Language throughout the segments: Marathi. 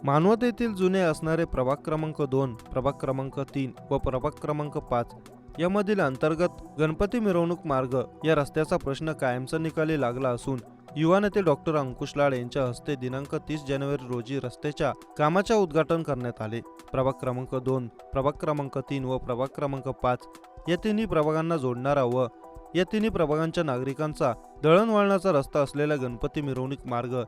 मानवत येथील जुने असणारे प्रभाग क्रमांक 2, प्रभाग क्रमांक 3 व प्रभाग क्रमांक 5 यामधील अंतर्गत गणपती मिरवणूक मार्ग या रस्त्याचा प्रश्न कायमचा निकाली लागला असून युवा नेते डॉक्टर अंकुश लाड यांच्या हस्ते दिनांक 30 जानेवारी रोजी रस्त्याच्या कामाचे उद्घाटन करण्यात आले। प्रभाग क्रमांक 2, प्रभाग क्रमांक 3 व प्रभाग क्रमांक 5 या तिन्ही प्रभागांना जोडणारा व या तिन्ही प्रभागांच्या नागरिकांचा दळणवळणाचा रस्ता असलेला गणपती मिरवणूक मार्ग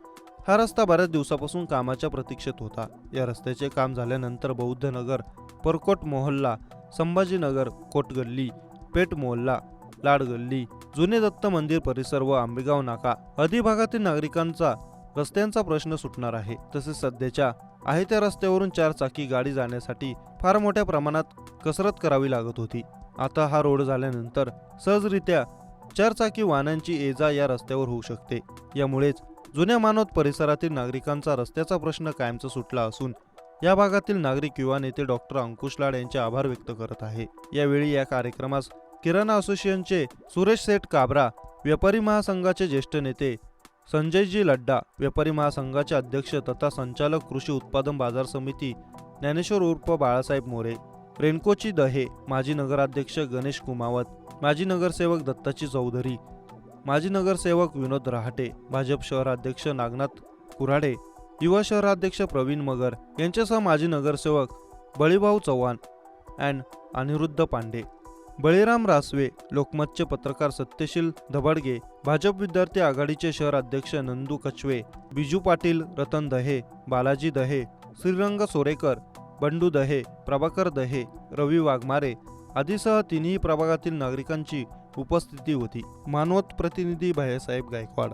हा रस्ता बऱ्याच दिवसापासून कामाच्या प्रतीक्षेत होता। या रस्त्याचे काम झाल्यानंतर बौद्ध नगर, परकोट मोहल्ला, संभाजीनगर, कोट गल्ली, पेठ मोहल्ला, लाड गल्ली, जुने दत्त मंदिर परिसर व आंबेगाव नाका आदी भागातील नागरिकांचा रस्त्यांचा प्रश्न सुटणार आहे। तसेच सध्याच्या आहे त्या रस्त्यावरून 4 चाकी गाडी जाण्यासाठी फार मोठ्या प्रमाणात कसरत करावी लागत होती। आता हा रोड झाल्यानंतर सहजरित्या 4 चाकी वाहनांची ये-जा या रस्त्यावर होऊ शकते। यामुळेच जुन्या मानवत परिसरातील नागरिकांचा रस्त्याचा प्रश्न कायमचा सुटला असून या भागातील नागरिक युवा नेते डॉक्टर अंकुश लाड यांचे आभार व्यक्त करत आहे। यावेळी या कार्यक्रमास किराणा असोसिएशनचे सुरेश सेठ काबरा, व्यापारी महासंघाचे ज्येष्ठ नेते संजयजी लड्डा, व्यापारी महासंघाचे अध्यक्ष तथा संचालक कृषी उत्पादन बाजार समिती ज्ञानेश्वर उर्फ बाळासाहेब मोरे, रेणकोची दहे, माजी नगराध्यक्ष गणेश कुमावत, माजी नगरसेवक दत्ताजी चौधरी, माजी नगरसेवक विनोद रहाटे, भाजप शहराध्यक्ष नागनाथ कुऱ्हाडे, युवा शहराध्यक्ष प्रवीण मगर यांच्यासह माजी नगरसेवक बळीभाऊ चव्हाण अँड अनिरुद्ध पांडे, बळीराम रासवे, लोकमतचे पत्रकार सत्यशील धबडगे, भाजप विद्यार्थी आघाडीचे शहर अध्यक्ष नंदू कचवे, बिजू पाटील, रतन दहे, बालाजी दहे, श्रीरंग सोरेकर, बंडू दहे, प्रभाकर दहे, रवी वाघमारे आदीसह तिन्ही प्रभागातील नागरिकांची उपस्थिती होती। मानवत प्रतिनिधी भाईसाहेब गायकवाड।